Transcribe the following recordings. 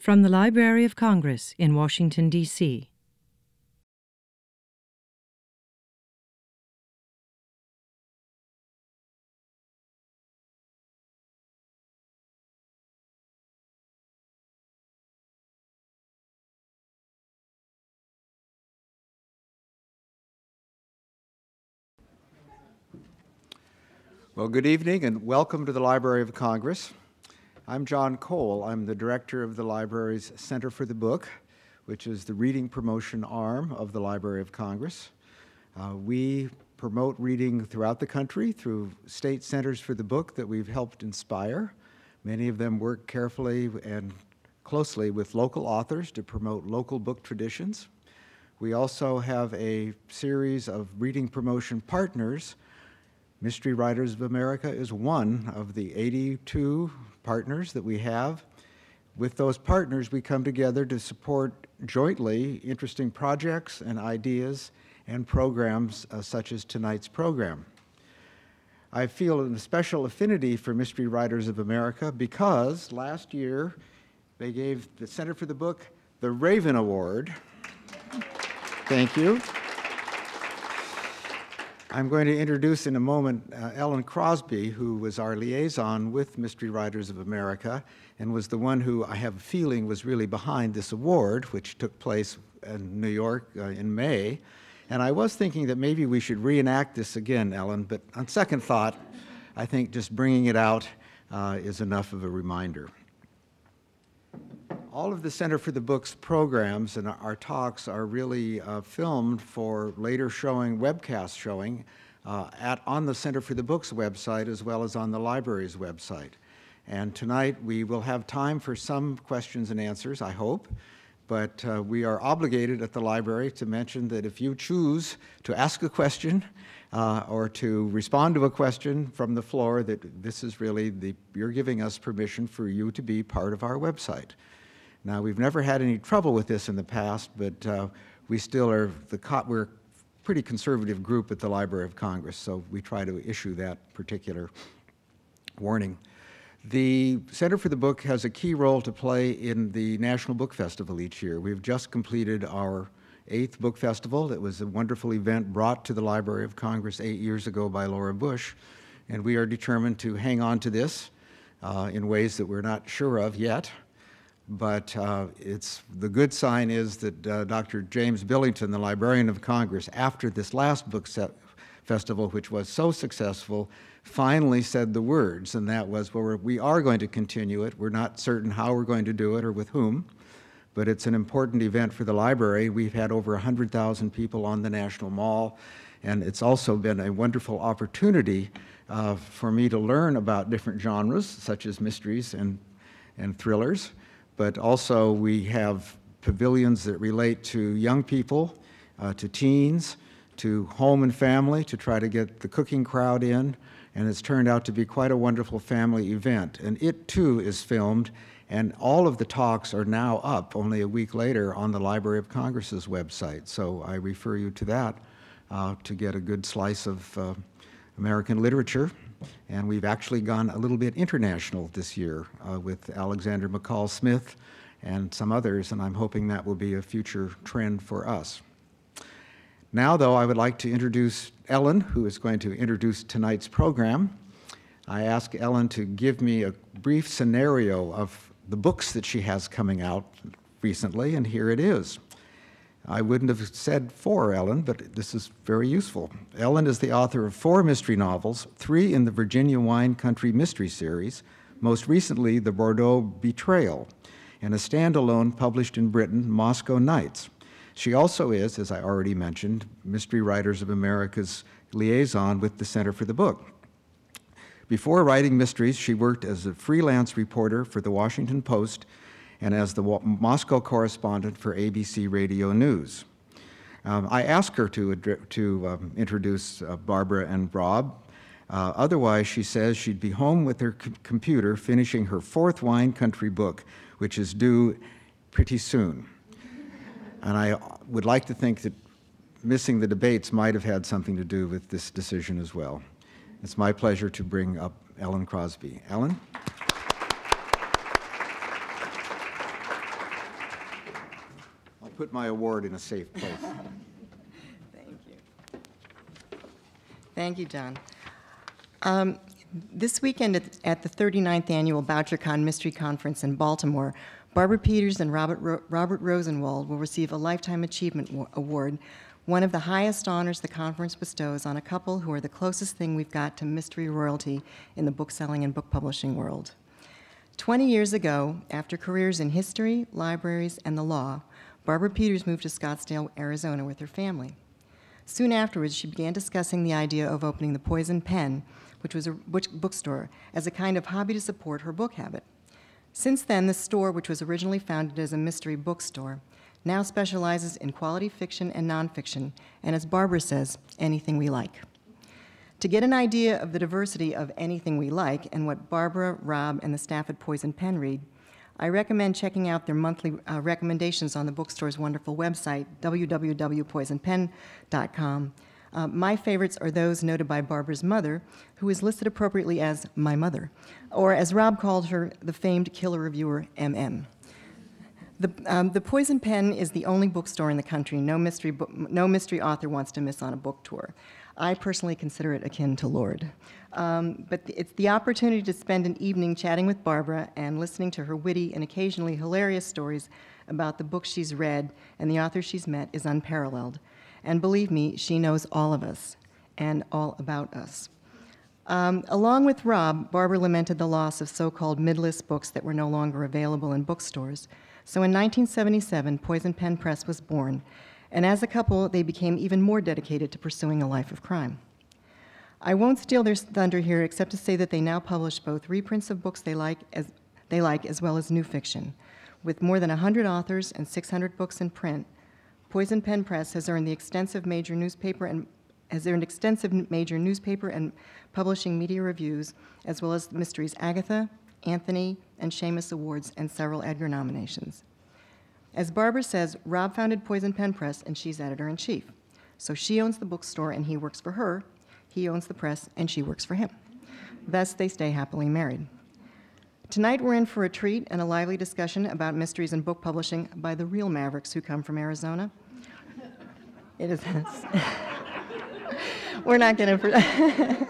From the Library of Congress in Washington, D.C. Well, good evening and welcome to the Library of Congress. I'm John Cole. I'm the director of the library's Center for the Book, which is the reading promotion arm of the Library of Congress. We promote reading throughout the country through state centers for the book that we've helped inspire. Many of them work carefully and closely with local authors to promote local book traditions. We also have a series of reading promotion partners. Mystery Writers of America is one of the 82 partners that we have. With those partners, we come together to support jointly interesting projects and ideas and programs such as tonight's program. I feel a special affinity for Mystery Writers of America because last year they gave the Center for the Book the Raven Award. Thank you. I'm going to introduce in a moment Ellen Crosby, who was our liaison with Mystery Writers of America and was the one who I have a feeling was really behind this award, which took place in New York in May. And I was thinking that maybe we should reenact this again, Ellen, but on second thought, I think just bringing it out is enough of a reminder. All of the Center for the Book's programs and our talks are really filmed for later showing, webcast showing, on the Center for the Book's website as well as on the library's website. And tonight we will have time for some questions and answers, I hope, but we are obligated at the library to mention that if you choose to ask a question or to respond to a question from the floor, that this is really you're giving us permission for you to be part of our website. Now, we've never had any trouble with this in the past, but we still are, we're a pretty conservative group at the Library of Congress, so we try to issue that particular warning. The Center for the Book has a key role to play in the National Book Festival each year. We've just completed our 8th book festival. It was a wonderful event brought to the Library of Congress 8 years ago by Laura Bush, and we are determined to hang on to this in ways that we're not sure of yet. But the good sign is that Dr. James Billington, the Librarian of Congress, after this last book festival, which was so successful, finally said the words, and that was, well, we are going to continue it. We're not certain how we're going to do it or with whom, but it's an important event for the library. We've had over 100,000 people on the National Mall, and it's also been a wonderful opportunity for me to learn about different genres, such as mysteries and thrillers. But also we have pavilions that relate to young people, to teens, to home and family, to try to get the cooking crowd in, and it's turned out to be quite a wonderful family event. And it too is filmed, and all of the talks are now up only a week later on the Library of Congress's website. So I refer you to that to get a good slice of American literature. And we've actually gone a little bit international this year with Alexander McCall Smith and some others, and I'm hoping that will be a future trend for us. Now, though, I would like to introduce Ellen, who is going to introduce tonight's program. I ask Ellen to give me a brief scenario of the books that she has coming out recently, and here it is. I wouldn't have said 4, Ellen, but this is very useful. Ellen is the author of 4 mystery novels, 3 in the Virginia Wine Country Mystery Series, most recently The Bordeaux Betrayal, and a standalone published in Britain, Moscow Nights. She also is, as I already mentioned, Mystery Writers of America's liaison with the Center for the Book. Before writing mysteries, she worked as a freelance reporter for the Washington Post and as the Moscow correspondent for ABC Radio News. I asked her to introduce Barbara and Rob. Otherwise, she says she'd be home with her computer finishing her 4th wine country book, which is due pretty soon. And I would like to think that missing the debates might have had something to do with this decision as well. It's my pleasure to bring up Ellen Crosby. Ellen? put my award in a safe place. Thank you. Thank you, John. This weekend at the 39th Annual BoucherCon Mystery Conference in Baltimore, Barbara Peters and Robert Rosenwald will receive a Lifetime Achievement Award, one of the highest honors the conference bestows on a couple who are the closest thing we've got to mystery royalty in the bookselling and book publishing world. 20 years ago, after careers in history, libraries, and the law, Barbara Peters moved to Scottsdale, Arizona with her family. Soon afterwards, she began discussing the idea of opening the Poisoned Pen, which was a bookstore, as a kind of hobby to support her book habit. Since then, the store, which was originally founded as a mystery bookstore, now specializes in quality fiction and nonfiction, and as Barbara says, anything we like. To get an idea of the diversity of anything we like and what Barbara, Rob, and the staff at Poisoned Pen read, I recommend checking out their monthly recommendations on the bookstore's wonderful website, www.poisonedpen.com. My favorites are those noted by Barbara's mother, who is listed appropriately as my mother, or as Rob called her, the famed killer reviewer, MM. The Poisoned Pen is the only bookstore in the country no mystery author wants to miss on a book tour. I personally consider it akin to Lord. But it's the opportunity to spend an evening chatting with Barbara and listening to her witty and occasionally hilarious stories about the books she's read and the authors she's met is unparalleled. And believe me, she knows all of us and all about us. Along with Rob, Barbara lamented the loss of so-called mid-list books that were no longer available in bookstores. So in 1977, Poisoned Pen Press was born, and as a couple, they became even more dedicated to pursuing a life of crime. I won't steal their thunder here except to say that they now publish both reprints of books they like as well as new fiction. With more than 100 authors and 600 books in print, Poisoned Pen Press has earned extensive major newspaper and publishing media reviews, as well as the mysteries Agatha, Anthony, and Seamus Awards, and several Edgar nominations. As Barbara says, Rob founded Poisoned Pen Press, and she's editor-in-chief. So she owns the bookstore, and he works for her. He owns the press, and she works for him. Thus, they stay happily married. Tonight, we're in for a treat and a lively discussion about mysteries and book publishing by the real mavericks who come from Arizona. It is. We're not going to.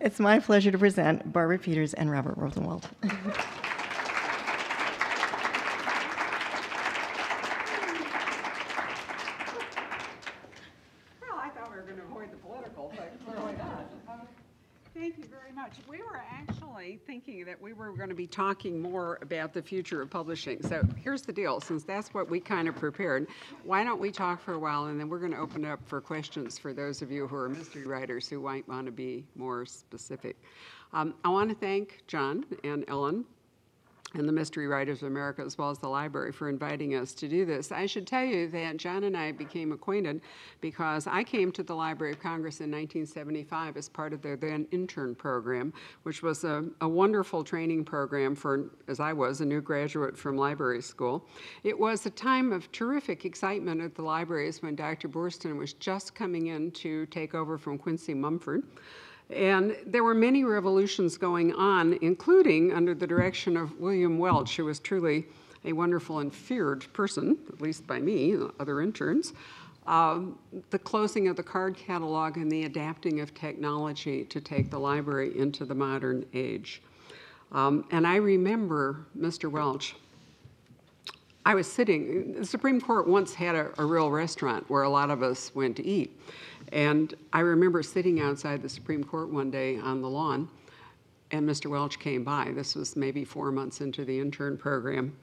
It's my pleasure to present Barbara Peters and Robert Rosenwald. Thank you very much. We were actually thinking that we were going to be talking more about the future of publishing. So here's the deal. Since that's what we kind of prepared, why don't we talk for a while, and then we're going to open up for questions for those of you who are mystery writers who might want to be more specific. I want to thank John and Ellen and the Mystery Writers of America, as well as the library, for inviting us to do this. I should tell you that John and I became acquainted because I came to the Library of Congress in 1975 as part of their then intern program, which was a wonderful training program for, as I was, a new graduate from library school. It was a time of terrific excitement at the libraries when Dr. Boorstin was just coming in to take over from Quincy Mumford. And there were many revolutions going on, including under the direction of William Welch, who was truly a wonderful and feared person, at least by me, other interns. The closing of the card catalog and the adapting of technology to take the library into the modern age. And I remember Mr. Welch. I was sitting, the Supreme Court once had a real restaurant where a lot of us went to eat. And I remember sitting outside the Supreme Court one day on the lawn, and Mr. Welch came by. This was maybe 4 months into the intern program.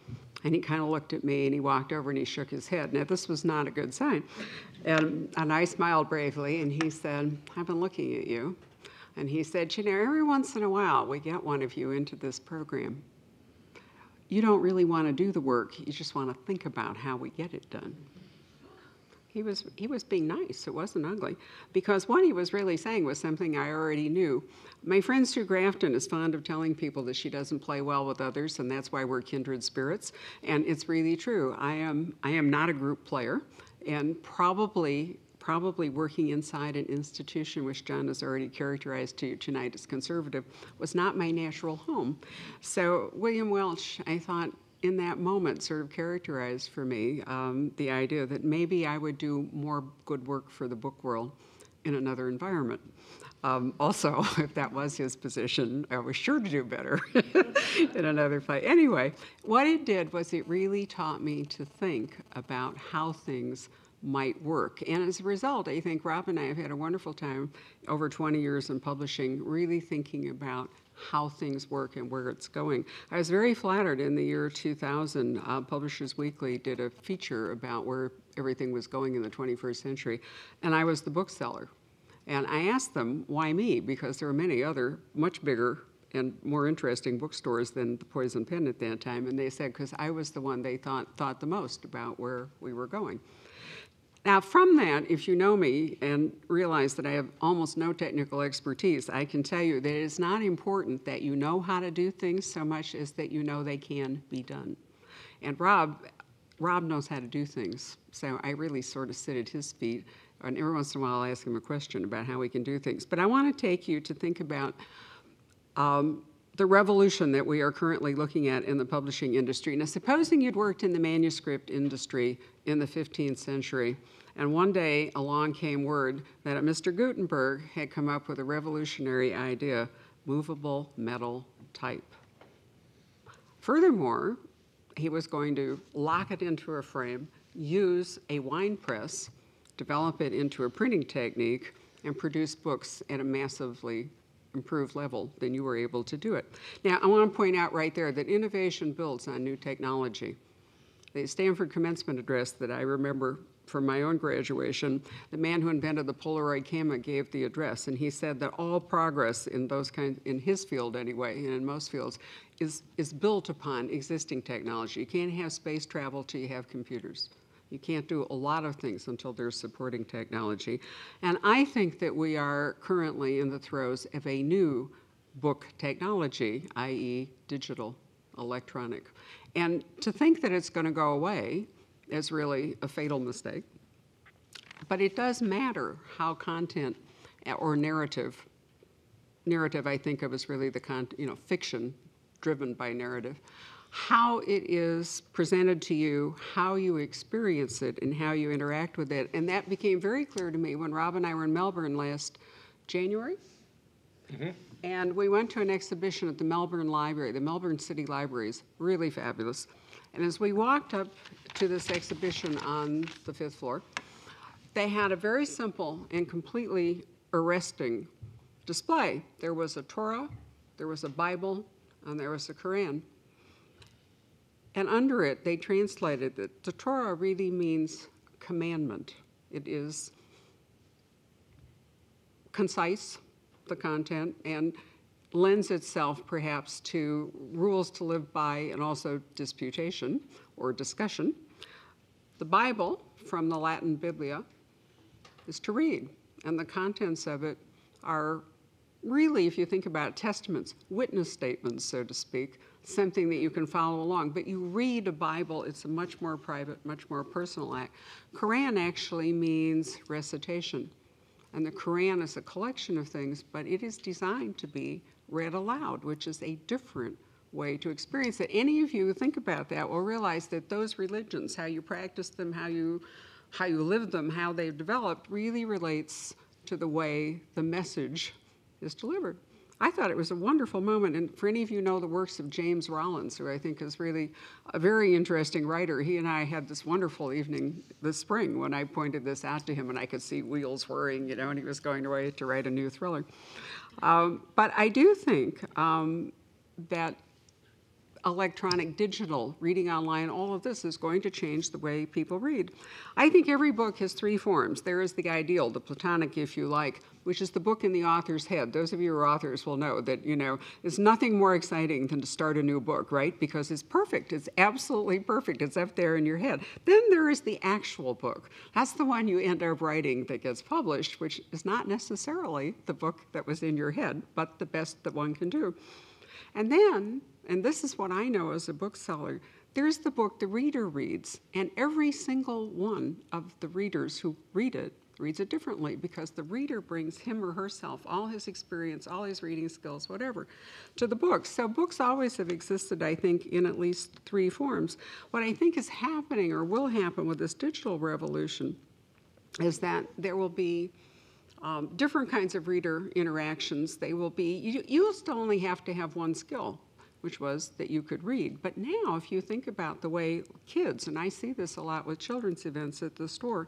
And he kind of looked at me, and he walked over, and he shook his head. Now, this was not a good sign. And I smiled bravely, and he said, "I've been looking at you." And he said, "You know, every once in a while, we get one of you into this program. You don't really want to do the work. You just want to think about how we get it done." He was being nice. It wasn't ugly. Because what he was really saying was something I already knew. My friend Sue Grafton is fond of telling people that she doesn't play well with others, and that's why we're kindred spirits. And it's really true. I am not a group player, and probably working inside an institution, which John has already characterized to you tonight as conservative, was not my natural home. So William Welch, I thought, in that moment sort of characterized for me the idea that maybe I would do more good work for the book world in another environment. Also, if that was his position, I was sure to do better in another fight. Anyway, what it did was it really taught me to think about how things might work. And as a result, I think Rob and I have had a wonderful time over 20 years in publishing, really thinking about how things work and where it's going. I was very flattered in the year 2000, Publishers Weekly did a feature about where everything was going in the 21st century, and I was the bookseller. And I asked them, why me? Because there were many other much bigger and more interesting bookstores than the Poisoned Pen at that time, and they said, because I was the one they thought the most about where we were going. Now, from that, if you know me and realize that I have almost no technical expertise, I can tell you that it's not important that you know how to do things so much as that you know they can be done. And Rob knows how to do things, so I really sort of sit at his feet, and every once in a while I'll ask him a question about how we can do things. But I want to take you to think about the revolution that we are currently looking at in the publishing industry. Now, supposing you'd worked in the manuscript industry in the 15th century, and one day along came word that Mr. Gutenberg had come up with a revolutionary idea, movable metal type. Furthermore, he was going to lock it into a frame, use a wine press, develop it into a printing technique, and produce books at a massively improved level than you were able to do it. Now, I want to point out right there that innovation builds on new technology. The Stanford commencement address that I remember from my own graduation, the man who invented the Polaroid camera gave the address, and he said that all progress in those kinds, in his field anyway, and in most fields, is built upon existing technology. You can't have space travel till you have computers. You can't do a lot of things until there's supporting technology. And I think that we are currently in the throes of a new book technology, i.e. digital, electronic. And to think that it's going to go away is really a fatal mistake. But it does matter how content or narrative I think of as really the fiction driven by narrative, how it is presented to you, how you experience it, and how you interact with it. And that became very clear to me when Rob and I were in Melbourne last January. Mm-hmm. And we went to an exhibition at the Melbourne Library. The Melbourne City Library is really fabulous. And as we walked up to this exhibition on the 5th floor, they had a very simple and completely arresting display. There was a Torah, there was a Bible, and there was a Quran. And under it, they translated that the Torah really means commandment. It is concise, the content, and lends itself perhaps to rules to live by and also disputation or discussion. The Bible, from the Latin Biblia, is to read, and the contents of it are really, if you think about it, testaments, witness statements, so to speak, something that you can follow along. But you read a Bible, it's a much more private, much more personal act. Quran actually means recitation. And the Quran is a collection of things, but it is designed to be read aloud, which is a different way to experience it. Any of you who think about that will realize that those religions, how you practice them, how you live them, how they've developed, really relates to the way the message is delivered. I thought it was a wonderful moment, and for any of you who know the works of James Rollins, who I think is really a very interesting writer, he and I had this wonderful evening this spring when I pointed this out to him, and I could see wheels whirring, and he was going to write a new thriller. But I do think that electronic, digital, reading online, all of this is going to change the way people read. I think every book has three forms. There is the ideal, the platonic, if you like, which is the book in the author's head. Those of you who are authors will know that, it's nothing more exciting than to start a new book, right? Because it's perfect. It's absolutely perfect. It's up there in your head. Then there is the actual book. That's the one you end up writing that gets published, which is not necessarily the book that was in your head, but the best that one can do. And then, and this is what I know as a bookseller, there's the book the reader reads, and every single one of the readers who read it reads it differently because the reader brings him or herself, all his experience, all his reading skills, whatever, to the book. So books always have existed, I think, in at least 3 forms. What I think is happening or will happen with this digital revolution is that there will be different kinds of reader interactions. They will be, you used to only have to have one skill, which was that you could read. But now, if you think about the way kids, and I see this a lot with children's events at the store,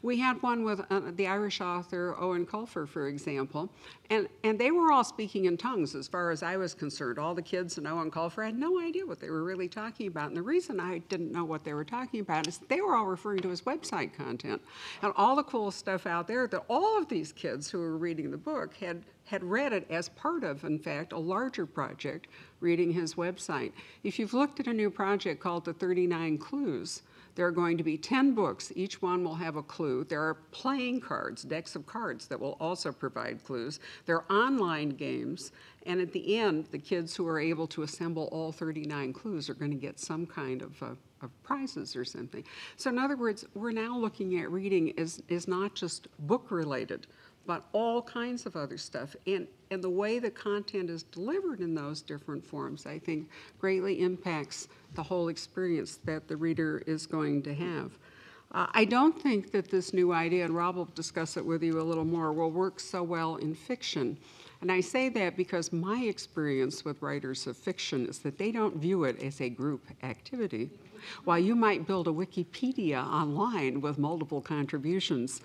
we had one with the Irish author Owen Colfer, for example, and they were all speaking in tongues as far as I was concerned. All the kids and Owen Colfer had no idea what they were really talking about. And the reason I didn't know what they were talking about is they were all referring to his website content and all the cool stuff out there that all of these kids who were reading the book had read it as part of, in fact, a larger project, reading his website. If you've looked at a new project called the 39 Clues, there are going to be 10 books. Each one will have a clue. There are playing cards, decks of cards that will also provide clues. There are online games. And at the end, the kids who are able to assemble all 39 clues are going to get some kind of prizes or something. So in other words, we're now looking at reading is not just book-related, but all kinds of other stuff. And the way the content is delivered in those different forms, I think, greatly impacts the whole experience that the reader is going to have. I don't think that this new idea, and Rob will discuss it with you a little more, will work so well in fiction. And I say that because my experience with writers of fiction is that they don't view it as a group activity. While you might build a Wikipedia online with multiple contributions,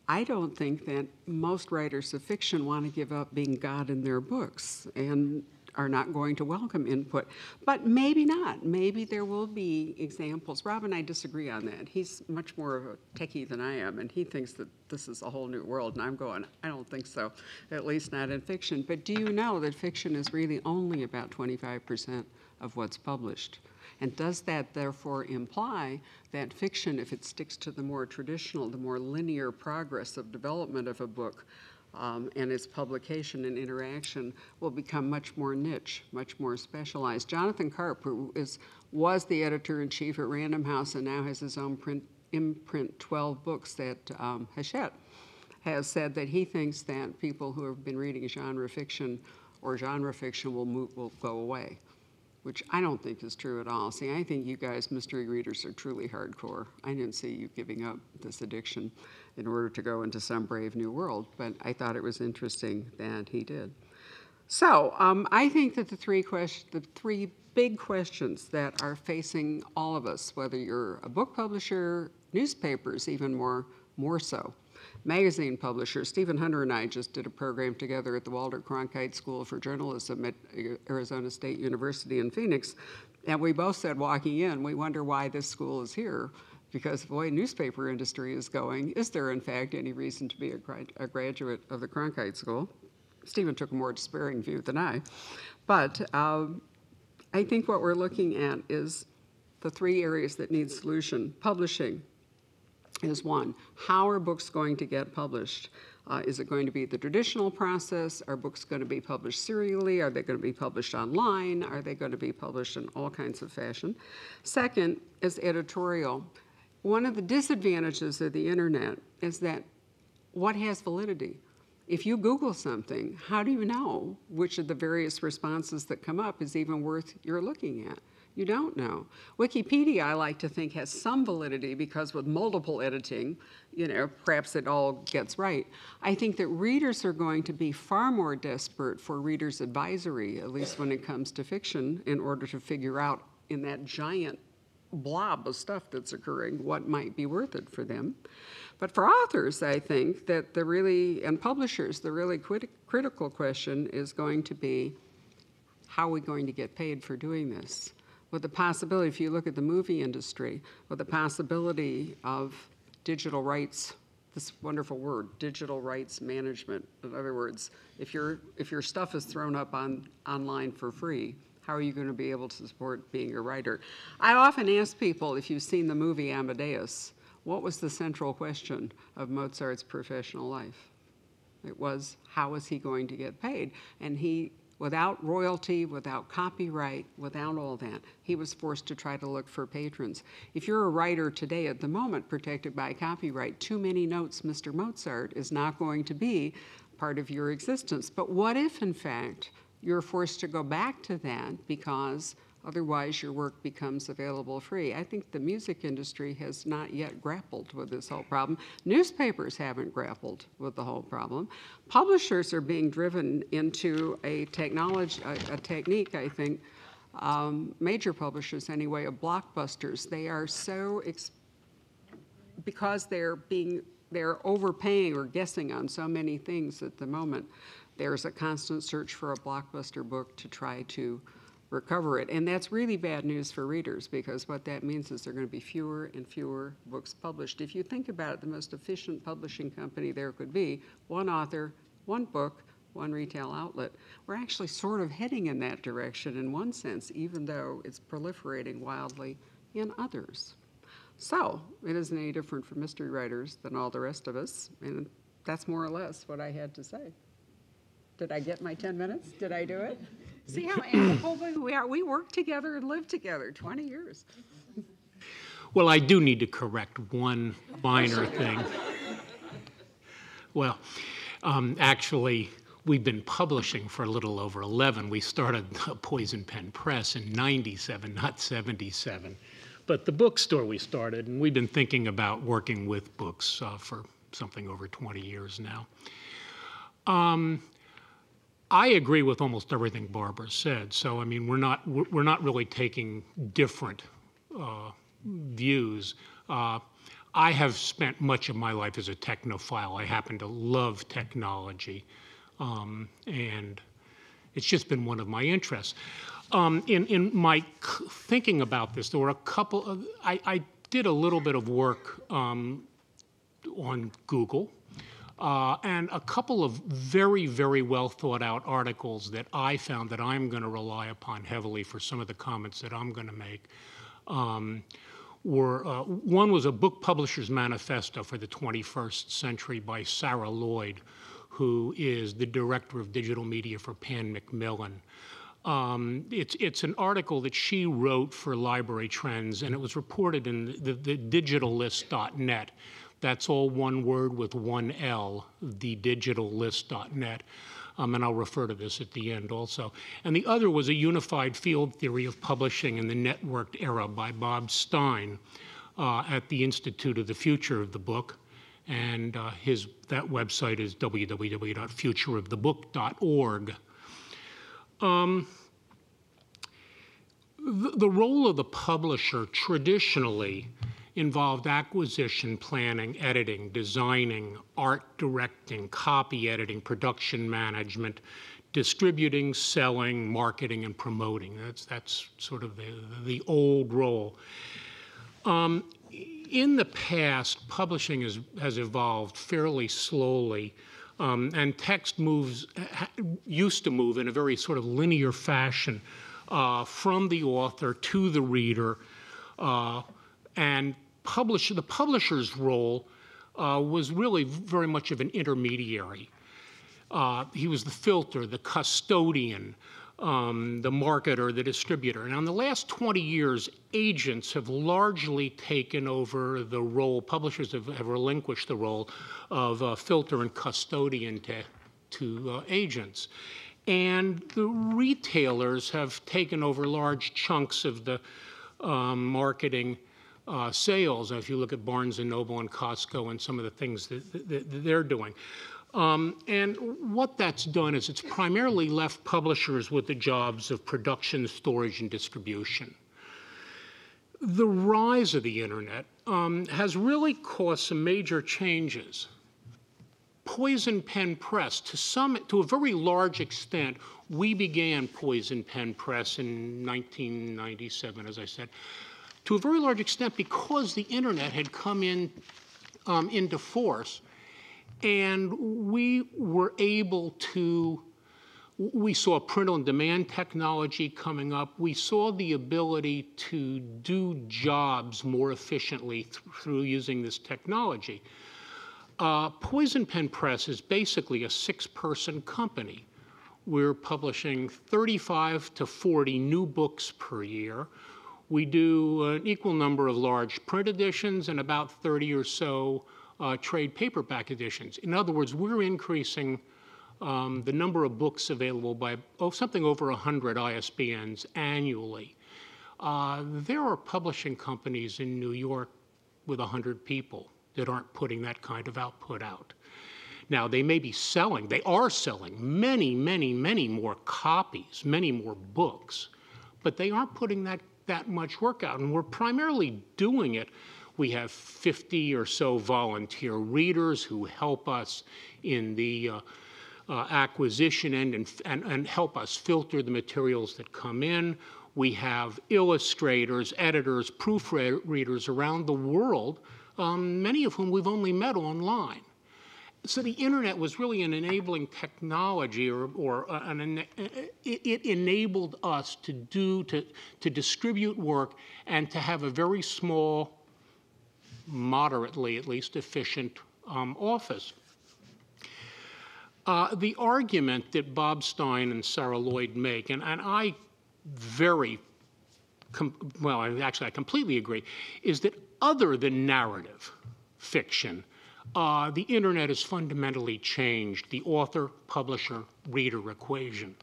I don't think that most writers of fiction want to give up being God in their books and are not going to welcome input. But maybe not. Maybe there will be examples. Rob and I disagree on that. He's much more of a techie than I am, and he thinks that this is a whole new world, and I'm going, I don't think so, at least not in fiction. But do you know that fiction is really only about 25% of what's published? And does that therefore imply that fiction, if it sticks to the more traditional, the more linear progress of development of a book and its publication and interaction, will become much more niche, much more specialized? Jonathan Karp, who was the editor-in-chief at Random House and now has his own imprint 12 books at Hachette, has said that he thinks that people who have been reading genre fiction or genre fiction will go away, which I don't think is true at all. See, I think you guys, mystery readers, are truly hardcore. I didn't see you giving up this addiction in order to go into some brave new world, but I thought it was interesting that he did. So I think that the three big questions that are facing all of us, whether you're a book publisher, newspapers even more so, magazine publisher. Stephen Hunter and I just did a program together at the Walter Cronkite School for Journalism at Arizona State University in Phoenix, and we both said walking in, we wonder why this school is here, because the way newspaper industry is going, is there in fact any reason to be a graduate of the Cronkite School? Stephen took a more despairing view than I, but I think what we're looking at is the 3 areas that need solution. Publishing is one. How are books going to get published? Is it going to be the traditional process? Are books going to be published serially? Are they going to be published online? Are they going to be published in all kinds of fashion? Second is editorial. One of the disadvantages of the internet is that what has validity? If you Google something, how do you know which of the various responses that come up is even worth your looking at? You don't know. Wikipedia, I like to think, has some validity because with multiple editing, perhaps it all gets right. I think that readers are going to be far more desperate for readers' advisory, at least when it comes to fiction, in order to figure out in that giant blob of stuff that's occurring what might be worth it for them. But for authors, I think that and publishers, the really critical question is going to be, how are we going to get paid for doing this? With the possibility, if you look at the movie industry, with the possibility of digital rights, this wonderful word, digital rights management. In other words, if your stuff is thrown up online for free, how are you going to be able to support being a writer? I often ask people, if you've seen the movie Amadeus, what was the central question of Mozart's professional life? It was, how is he going to get paid? And he without royalty, without copyright, without all that. He was forced to try to look for patrons. If you're a writer today at the moment protected by copyright, Too Many Notes, Mr. Mozart is not going to be part of your existence. But what if, in fact, you're forced to go back to that because otherwise your work becomes available free? I think the music industry has not yet grappled with this whole problem. Newspapers haven't grappled with the whole problem. Publishers are being driven into a technique, I think, major publishers anyway, of blockbusters. They are so, because they're overpaying or guessing on so many things at the moment, there's a constant search for a blockbuster book to try to recover it. And that's really bad news for readers, because what that means is there are going to be fewer and fewer books published. If you think about it, the most efficient publishing company there could be, one author, one book, one retail outlet. We're actually sort of heading in that direction in one sense, even though it's proliferating wildly in others. So it isn't any different for mystery writers than all the rest of us, and that's more or less what I had to say. Did I get my 10 minutes? Did I do it? See how amicable we are? We work together and live together 20 years. Well, I do need to correct one minor thing. Well, actually, we've been publishing for a little over 11. We started Poisoned Pen Press in 97, not 77. But the bookstore we started, and we've been thinking about working with books for something over 20 years now. I agree with almost everything Barbara said. So I mean, we're not really taking different views. I have spent much of my life as a technophile. I happen to love technology, and it's just been one of my interests. In my thinking about this, there were a couple of, I did a little bit of work on Google. And a couple of very, very well thought out articles that I found that I'm going to rely upon heavily for some of the comments that I'm going to make one was a book publisher's manifesto for the 21st century by Sarah Lloyd, who is the director of digital media for Pan Macmillan. It's an article that she wrote for Library Trends, and it was reported in the digitallist.net. That's all one word with one L, thedigitalist.net. And I'll refer to this at the end also. And the other was a unified field theory of publishing in the networked era by Bob Stein at the Institute of the Future of the Book. And that website is www.futureofthebook.org. The role of the publisher traditionally involved acquisition, planning, editing, designing, art directing, copy editing, production management, distributing, selling, marketing, and promoting. That's sort of the old role. In the past, publishing has evolved fairly slowly, and text used to move in a very sort of linear fashion from the author to the reader, and the publisher's role was really very much of an intermediary. He was the filter, the custodian, the marketer, the distributor. And in the last 20 years, agents have largely taken over the role, publishers have relinquished the role of filter and custodian to agents. And the retailers have taken over large chunks of the marketing sales, if you look at Barnes & Noble and Costco and some of the things that they're doing. And what that's done is it's primarily left publishers with the jobs of production, storage, and distribution. The rise of the internet has really caused some major changes. Poisoned Pen Press, to a very large extent, we began Poisoned Pen Press in 1997, as I said, to a very large extent because the internet had come into force, and we were able to, we saw print-on-demand technology coming up. We saw the ability to do jobs more efficiently through using this technology. Poisoned Pen Press is basically a 6-person company. we're publishing 35 to 40 new books per year. We do an equal number of large print editions and about 30 or so trade paperback editions. In other words, we're increasing the number of books available by something over 100 ISBNs annually. There are publishing companies in New York with 100 people that aren't putting that kind of output out. Now, they may be selling, they are selling many, many, many more copies, many more books, but they aren't putting that much work out, and we're primarily doing it. We have 50 or so volunteer readers who help us in the acquisition end and help us filter the materials that come in. We have illustrators, editors, proofreaders around the world, many of whom we've only met online. So the internet was really an enabling technology, it enabled us to distribute work and to have a very small, moderately at least, efficient office. The argument that Bob Stein and Sarah Lloyd make, and I I completely agree, is that other than narrative fiction, the internet has fundamentally changed the author, publisher, reader equation.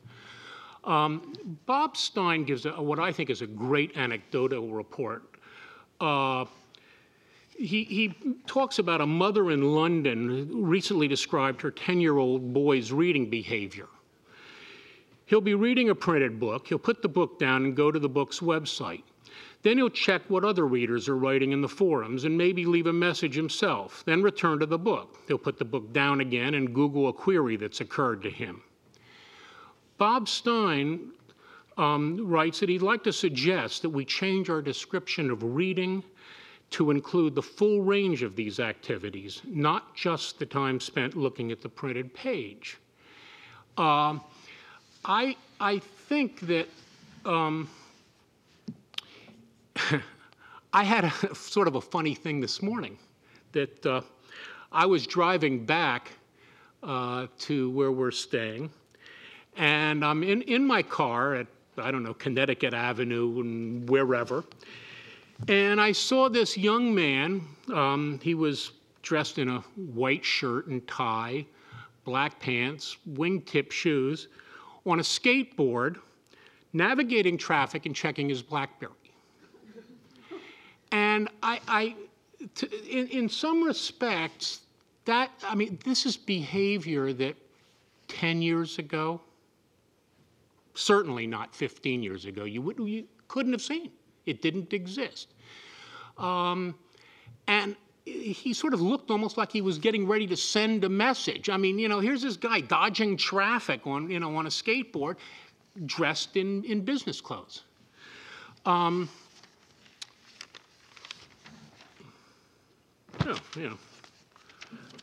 Bob Stein gives what I think is a great anecdotal report. He talks about a mother in London who recently described her 10-year-old boy's reading behavior. He'll be reading a printed book, he'll put the book down and go to the book's website. Then he'll check what other readers are writing in the forums and maybe leave a message himself, then return to the book. He'll put the book down again and Google a query that's occurred to him. Bob Stein writes that he'd like to suggest that we change our description of reading to include the full range of these activities, not just the time spent looking at the printed page. I think that I had a sort of a funny thing this morning that I was driving back to where we're staying, and I'm in my car at, I don't know, Connecticut Avenue and wherever, and I saw this young man. He was dressed in a white shirt and tie, black pants, wingtip shoes, on a skateboard, navigating traffic and checking his BlackBerry. And in some respects, this is behavior that 10 years ago, certainly not 15 years ago, you couldn't have seen. It didn't exist. And he sort of looked almost like he was getting ready to send a message. I mean, here's this guy dodging traffic on a skateboard, dressed in business clothes.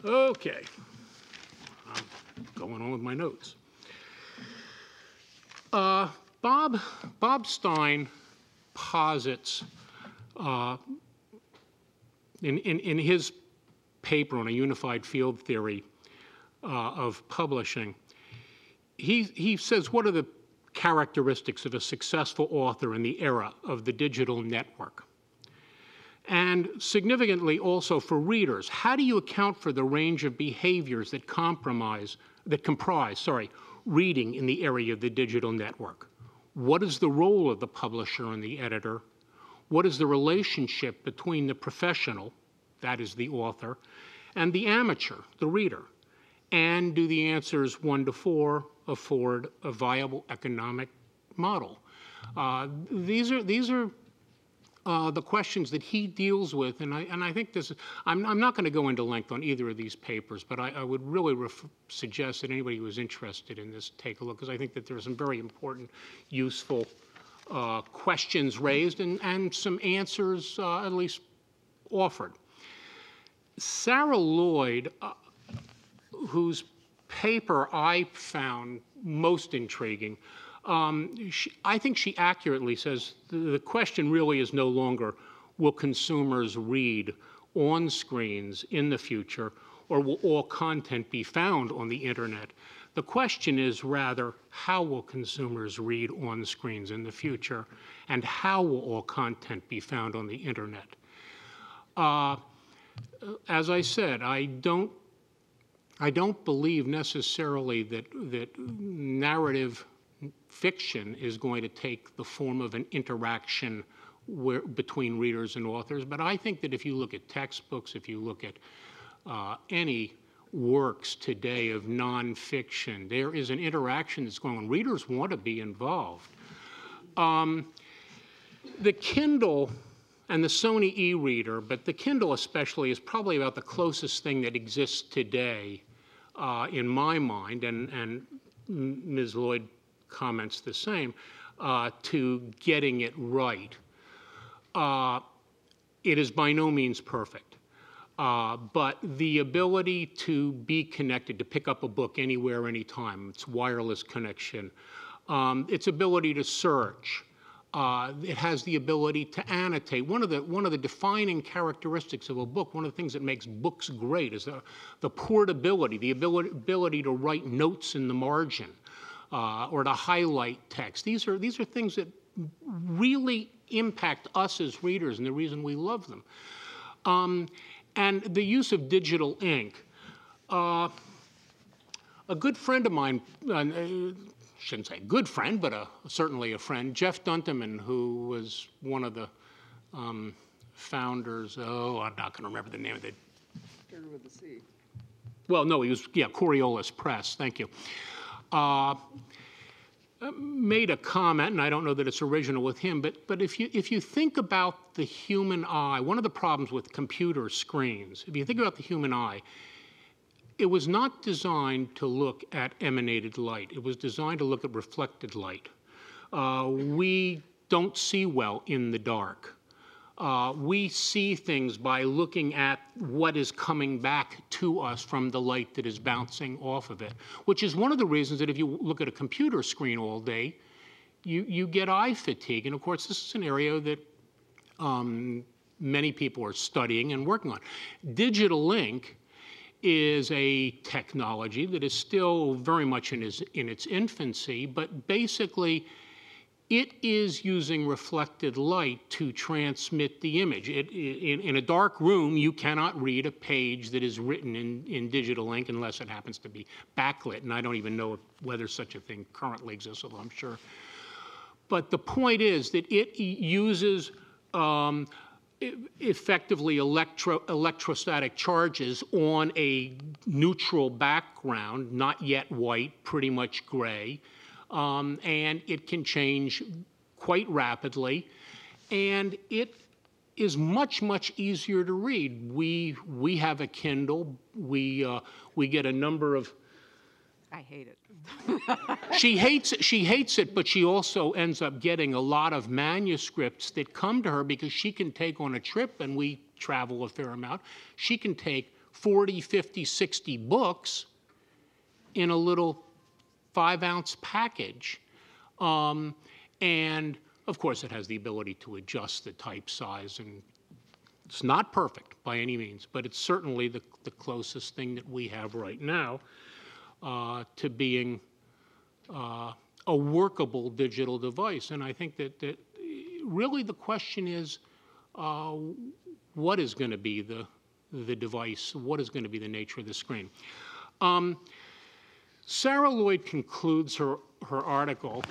Okay. I'm going on with my notes. Bob Stein posits in his paper on a unified field theory of publishing, he says, what are the characteristics of a successful author in the era of the digital network? And significantly also for readers, how do you account for the range of behaviors that comprise reading in the area of the digital network? What is the role of the publisher and the editor? What is the relationship between the professional, that is the author, and the amateur, the reader? And do the answers 1 to 4 afford a viable economic model? These are the questions that he deals with, and I think this is, I'm not going to go into length on either of these papers, but I would really suggest that anybody who is interested in this take a look, because I think that there are some very important, useful questions raised and some answers at least offered. Sarah Lloyd, whose paper I found most intriguing, I think she accurately says the question really is no longer, will consumers read on screens in the future, or will all content be found on the internet? The question is rather, how will consumers read on screens in the future, and how will all content be found on the internet? As I said, I don't believe necessarily that narrative fiction is going to take the form of an interaction between readers and authors, but I think that if you look at textbooks, if you look at any works today of nonfiction, there is an interaction that's going on. Readers want to be involved. The Kindle and the Sony e-reader, but the Kindle especially, is probably about the closest thing that exists today in my mind, and Ms. Lloyd comments the same, to getting it right. It is by no means perfect, but the ability to be connected, to pick up a book anywhere, anytime, its wireless connection, its ability to search, it has the ability to annotate. One of the defining characteristics of a book, one of the things that makes books great, is the portability, the ability to write notes in the margin or to highlight text. These are things that really impact us as readers, and the reason we love them. And the use of digital ink. A good friend of mine, shouldn't say good friend, but certainly a friend, Jeff Dunteman, who was one of the founders, I'm not going to remember the name of it. Started with a C. Well, no, he was, Coriolis Press, thank you. Made a comment, and I don't know that it's original with him, but if you think about the human eye, one of the problems with computer screens, if you think about the human eye, it was not designed to look at emanated light. It was designed to look at reflected light. We don't see well in the dark. We see things by looking at what is coming back to us from the light that is bouncing off of it, which is one of the reasons that if you look at a computer screen all day, you get eye fatigue. And of course, this is an area that many people are studying and working on. Digital ink is a technology that is still very much in its infancy, but basically it is using reflected light to transmit the image. In a dark room, you cannot read a page that is written in digital ink unless it happens to be backlit, and I don't even know whether such a thing currently exists, although I'm sure. But the point is that it uses effectively electrostatic charges on a neutral background, not yet white, pretty much gray, and it can change quite rapidly, and it is much, much easier to read. We have a Kindle. We get a number of. I hate it. She hates it, but she also ends up getting a lot of manuscripts that come to her because she can take on a trip, and we travel a fair amount. She can take 40, 50, 60 books in a little 5-ounce package. And of course, it has the ability to adjust the type size, and it's not perfect by any means, but it's certainly the closest thing that we have right now to being a workable digital device. And I think that really the question is, what is going to be the device? What is going to be the nature of the screen? Sarah Lloyd concludes her article,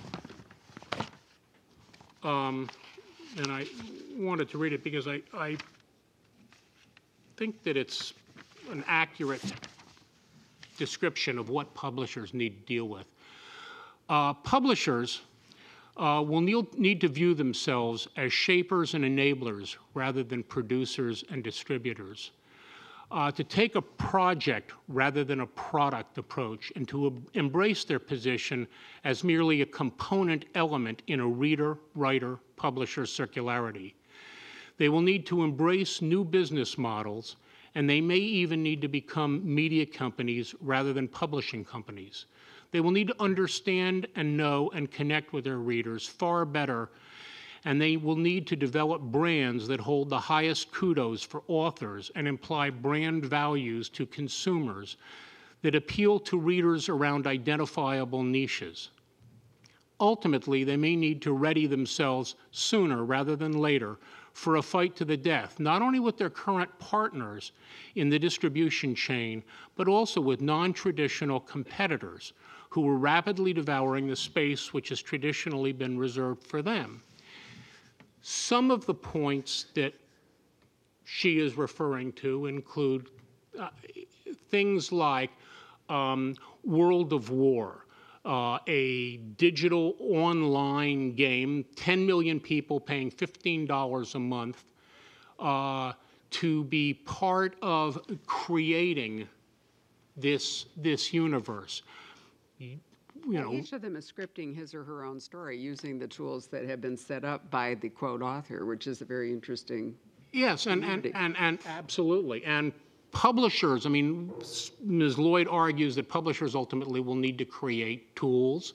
and I wanted to read it because I think that it's an accurate description of what publishers need to deal with. Publishers will need to view themselves as shapers and enablers rather than producers and distributors. To take a project rather than a product approach, and to embrace their position as merely a component element in a reader, writer, publisher circularity. They will need to embrace new business models, and they may even need to become media companies rather than publishing companies. They will need to understand and know and connect with their readers far better, and they will need to develop brands that hold the highest kudos for authors and imply brand values to consumers that appeal to readers around identifiable niches. Ultimately, they may need to ready themselves sooner rather than later for a fight to the death, not only with their current partners in the distribution chain, but also with non-traditional competitors who are rapidly devouring the space which has traditionally been reserved for them. Some of the points that she is referring to include things like World of War, a digital online game, 10 million people paying $15 a month to be part of creating this universe. Each of them is scripting his or her own story using the tools that have been set up by the quote author, which is a very interesting. Yes, and absolutely. And publishers, I mean, Ms. Lloyd argues that publishers ultimately will need to create tools.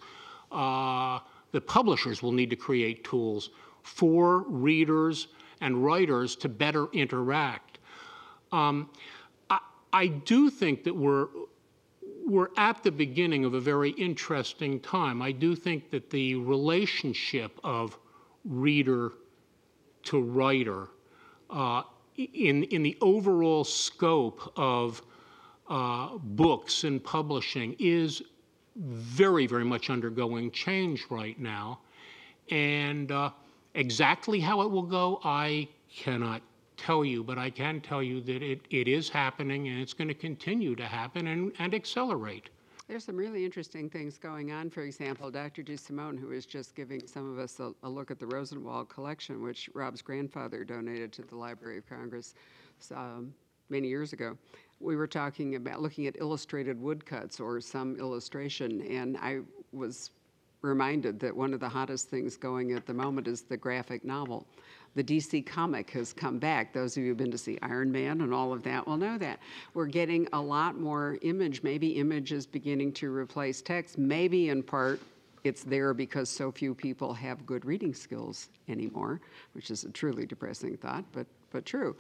The publishers will need to create tools for readers and writers to better interact. I do think that we're at the beginning of a very interesting time. I do think that the relationship of reader to writer in the overall scope of books and publishing is very, very much undergoing change right now. And exactly how it will go, I cannot tell you, but I can tell you that it is happening, and it's going to continue to happen and accelerate. There's some really interesting things going on. For example, Dr. DeSimone, who is just giving some of us a look at the Rosenwald Collection, which Rob's grandfather donated to the Library of Congress many years ago. We were talking about looking at illustrated woodcuts or some illustration, and I was reminded that one of the hottest things going at the moment is the graphic novel. The DC comic has come back. Those of you who've been to see Iron Man and all of that will know that. We're getting a lot more image. Maybe image is beginning to replace text. Maybe in part it's there because so few people have good reading skills anymore, which is a truly depressing thought, but true.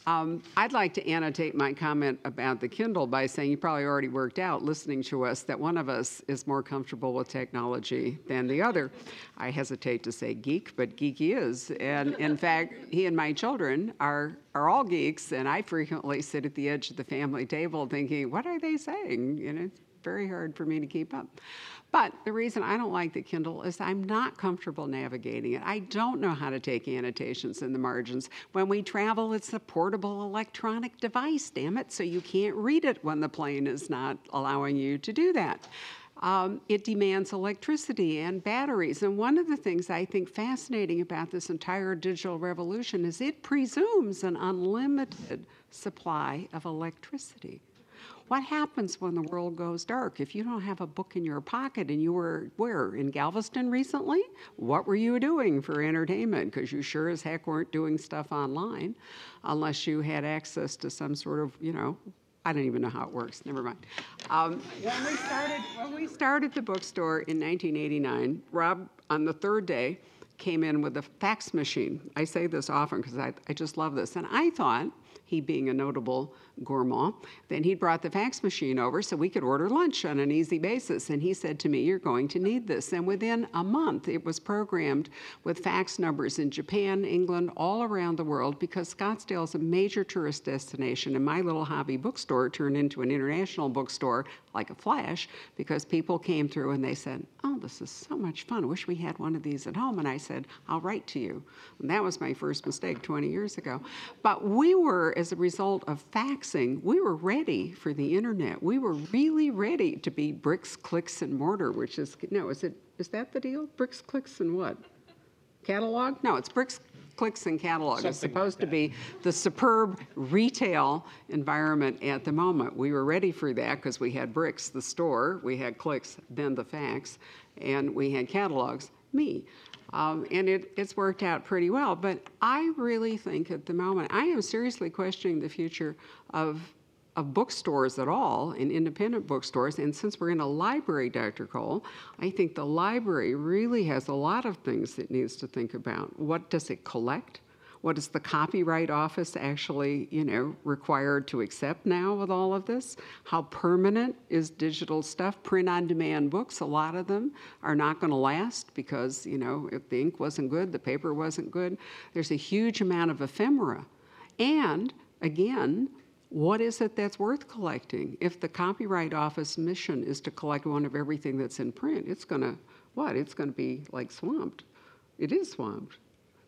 I'd like to annotate my comment about the Kindle by saying you probably already worked out, listening to us, that one of us is more comfortable with technology than the other. I hesitate to say geek, but geek he is. And in fact, he and my children are all geeks, and I frequently sit at the edge of the family table thinking, what are they saying? And it's very hard for me to keep up. But the reason I don't like the Kindle is I'm not comfortable navigating it. I don't know how to take annotations in the margins. When we travel, it's a portable electronic device, damn it, so you can't read it when the plane is not allowing you to do that. It demands electricity and batteries. And one of the things I think fascinating about this entire digital revolution is it presumes an unlimited supply of electricity. What happens when the world goes dark? If you don't have a book in your pocket and you were, where, in Galveston recently? What were you doing for entertainment? Because you sure as heck weren't doing stuff online unless you had access to some sort of, I don't even know how it works. Never mind. When we started the bookstore in 1989, Rob, on the third day, came in with a fax machine. I say this often because I just love this. And I thought, he being a notable gourmand, then he brought the fax machine over so we could order lunch on an easy basis. And he said to me, you're going to need this. And within a month, it was programmed with fax numbers in Japan, England, all around the world, because Scottsdale is a major tourist destination. And my little hobby bookstore turned into an international bookstore like a flash, because people came through and they said, oh, this is so much fun. I wish we had one of these at home. And I said, I'll write to you. And that was my first mistake 20 years ago. But we were, as a result of faxing, we were ready for the internet. We were really ready to be bricks, clicks, and mortar, which is, no, is that the deal? Bricks, clicks, and what? Catalog? No, it's bricks, clicks, and catalog. Something it's supposed to be the superb retail environment at the moment. We were ready for that because we had bricks, the store, we had clicks, then the fax, and we had catalogs, me. And it's worked out pretty well. But I really think at the moment, I am seriously questioning the future of bookstores at all, and independent bookstores. And since we're in a library, Dr. Cole, I think the library really has a lot of things it needs to think about. What does it collect? What is the Copyright Office actually, required to accept now with all of this? How permanent is digital stuff? Print-on-demand books, a lot of them are not going to last because, if the ink wasn't good, the paper wasn't good. There's a huge amount of ephemera. And, again, what is it that's worth collecting? If the Copyright Office mission is to collect one of everything that's in print, it's going to, It's going to be like swamped. It is swamped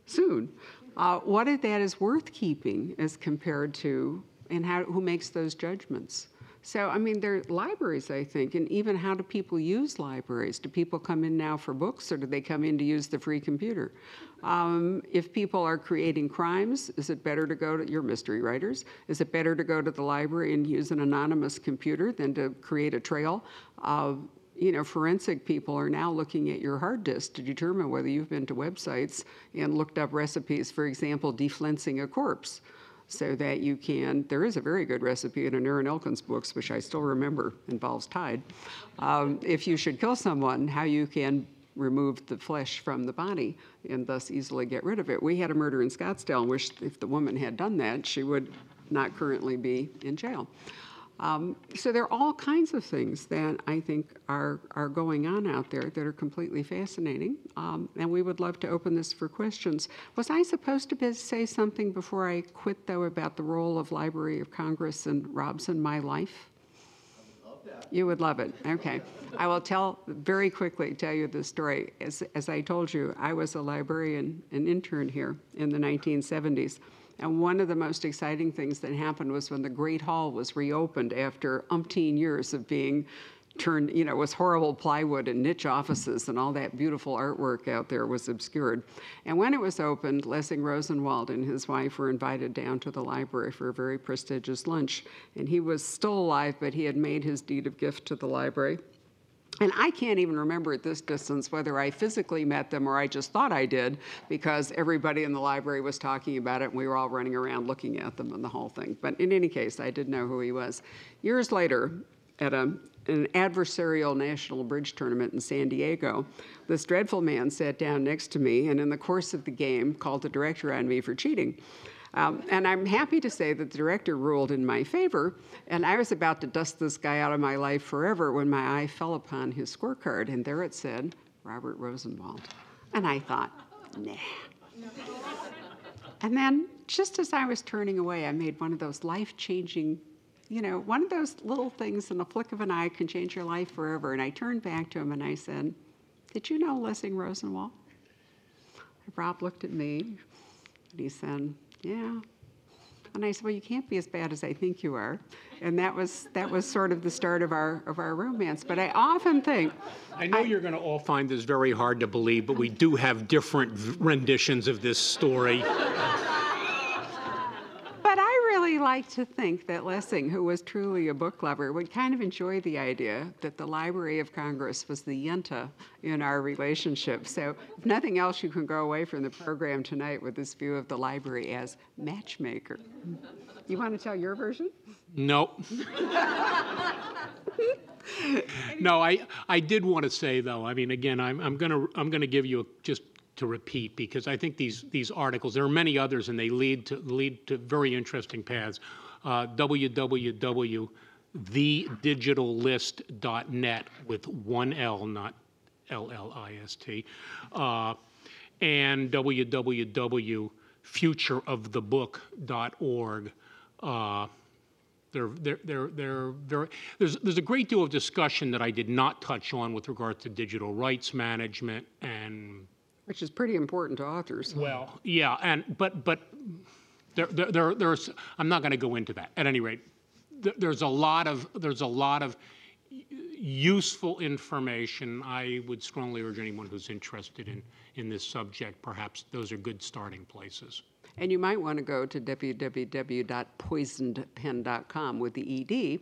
soon. What of that is worth keeping as compared to, and who makes those judgments? So, there are libraries, I think, and even how do people use libraries? Do people come in now for books, or do they come in to use the free computer? If people are creating crimes, is it better to go to, your mystery writers, is it better to go to the library and use an anonymous computer than to create a trail? Forensic people are now looking at your hard disk to determine whether you've been to websites and looked up recipes, for example, deflensing a corpse. So that you can, there is a very good recipe in an Aaron Elkins books, which I still remember, involves Tide. If you should kill someone, how you can remove the flesh from the body and thus easily get rid of it. We had a murder in Scottsdale in which if the woman had done that, she would not currently be in jail. So there are all kinds of things that I think are going on out there that are completely fascinating, and we would love to open this for questions. Was I supposed to say something before I quit, though, about the role of Library of Congress and Rob's in my life? I would love that. You would love it. Okay. I will very quickly tell you the story. As I told you, I was a librarian, an intern here in the 1970s. And one of the most exciting things that happened was when the Great Hall was reopened after umpteen years of being turned, it was horrible plywood and niche offices and all that beautiful artwork out there was obscured. And when it was opened, Lessing Rosenwald and his wife were invited down to the library for a very prestigious lunch. And he was still alive, but he had made his deed of gift to the library. And I can't even remember at this distance whether I physically met them or I just thought I did, because everybody in the library was talking about it and we were all running around looking at them and the whole thing. But in any case, I did know who he was. Years later, at an adversarial national bridge tournament in San Diego, this dreadful man sat down next to me and in the course of the game called the director on me for cheating. And I'm happy to say that the director ruled in my favor, and I was about to dust this guy out of my life forever when my eye fell upon his scorecard, and there it said, Robert Rosenwald. And I thought, nah. And then, just as I was turning away, I made one of those life-changing, one of those little things in the flick of an eye can change your life forever. And I turned back to him and I said, did you know Lessing Rosenwald? And Rob looked at me, and he said, yeah. And I said, well, you can't be as bad as I think you are. And that was sort of the start of our romance. But I often think... I know you're going to all find this very hard to believe, but we do have different renditions of this story. But I really like to think that Lessing, who was truly a book lover, would kind of enjoy the idea that the Library of Congress was the yenta in our relationship. So if nothing else, you can go away from the program tonight with this view of the library as matchmaker. You want to tell your version? No. No, I did want to say, though, again, I'm gonna give you just to repeat, because I think these articles, there are many others, and they lead to very interesting paths. www.thedigitalist.net with one L, not LLIST, and www.futureofthebook.org. There's a great deal of discussion that I did not touch on with regard to digital rights management and... Which is pretty important to authors. Well, yeah, but there's I'm not going to go into that. At any rate, there's a lot of useful information. I would strongly urge anyone who's interested in this subject, perhaps those are good starting places. And you might want to go to www.poisonedpen.com with the ED,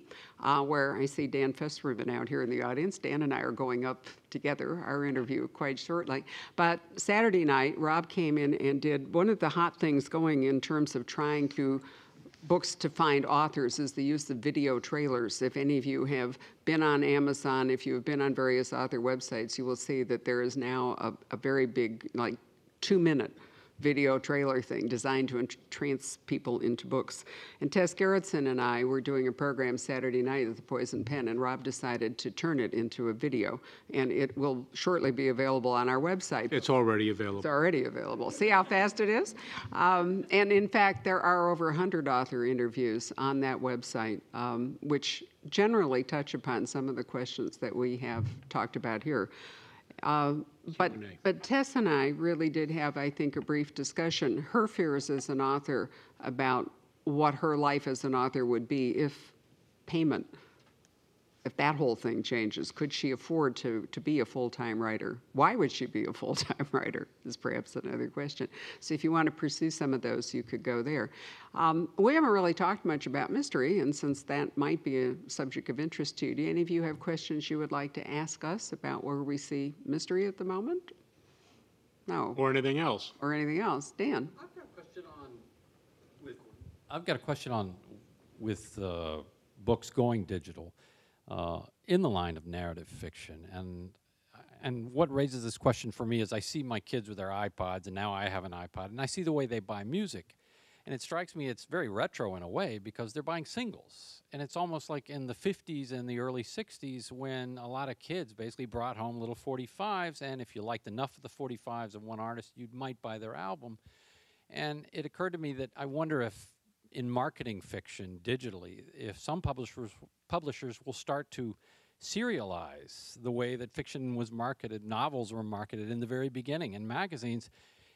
where I see Dan Festerman out here in the audience. Dan and I are going up together, our interview, quite shortly. But Saturday night, Rob came in and did one of the hot things going in terms of trying to books to find authors is the use of video trailers. If any of you have been on Amazon, if you have been on various author websites, you will see that there is now a very big, 2-minute video trailer thing designed to trance people into books. And Tess Gerritsen and I were doing a program Saturday night at the Poisoned Pen, and Rob decided to turn it into a video. And it will shortly be available on our website. It's already available. It's already available. See how fast it is? And in fact, there are over 100 author interviews on that website, which generally touch upon some of the questions that we have talked about here. But Tess and I really did have, I think, a brief discussion. Her fears as an author about what her life as an author would be if payment, if that whole thing changes. Could she afford to be a full-time writer? Why would she be a full-time writer is perhaps another question. So if you want to pursue some of those, you could go there. We haven't really talked much about mystery, and since that might be a subject of interest to you, do any of you have questions you would like to ask us about where we see mystery at the moment? No. Or anything else. Or anything else. Dan? I've got a question on with books going digital. In the line of narrative fiction, and what raises this question for me is I see my kids with their iPods, and now I have an iPod, and I see the way they buy music, and it strikes me it's very retro in a way because they're buying singles, and it's almost like in the 50s and the early 60s when a lot of kids basically brought home little 45s, and if you liked enough of the 45s of one artist, you might buy their album. And it occurred to me that I wonder if in marketing fiction digitally, if some publishers will start to serialize the way that fiction was marketed, novels were marketed in the very beginning in magazines.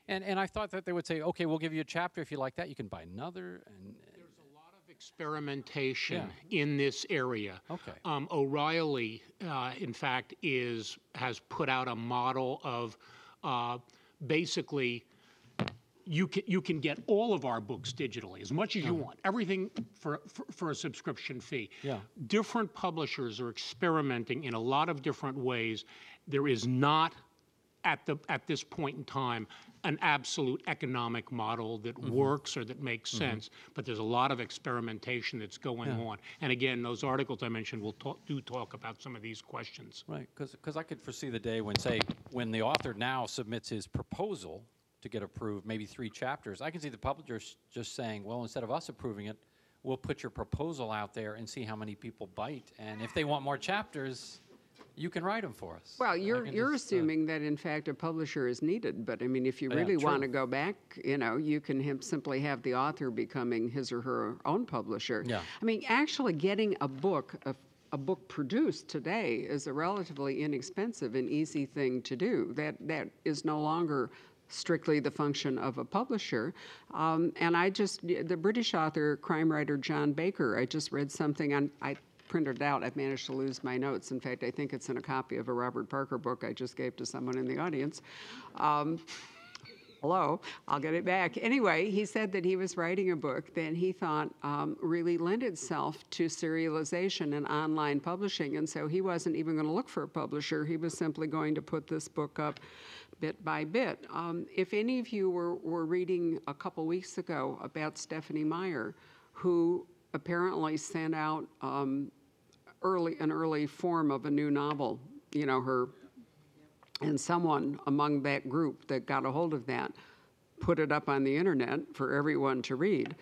And I thought that they would say, okay, we'll give you a chapter. If you like that, you can buy another. And there's a lot of experimentation in this area. Okay. O'Reilly, in fact, has put out a model of basically you can get all of our books digitally, as much as you want, everything for a subscription fee. Yeah. Different publishers are experimenting in a lot of different ways. There is not, at this point in time, an absolute economic model that works or that makes sense, but there's a lot of experimentation that's going on. And again, those articles I mentioned will talk about some of these questions. Right, because I could foresee the day when, say, when the author now submits his proposal to get approved, maybe 3 chapters, I can see the publishers just saying, well, instead of us approving it, we'll put your proposal out there and see how many people bite. And if they want more chapters, you can write them for us. Well, you're assuming that, in fact, a publisher is needed. But, I mean, if you really want to go back, you can simply have the author becoming his or her own publisher. Yeah. I mean, actually getting a book produced today is a relatively inexpensive and easy thing to do. That is no longer strictly the function of a publisher. And the British author, crime writer John Baker, I just read something I printed it out. I've managed to lose my notes. In fact, I think it's in a copy of a Robert Parker book I just gave to someone in the audience. Hello, I'll get it back. Anyway, he said that he was writing a book that he thought really lent itself to serialization and online publishing, and so he wasn't even going to look for a publisher. He was simply going to put this book up bit by bit. If any of you were reading a couple weeks ago about Stephanie Meyer, who apparently sent out an early form of a new novel, and someone among that group that got a hold of that put it up on the internet for everyone to read.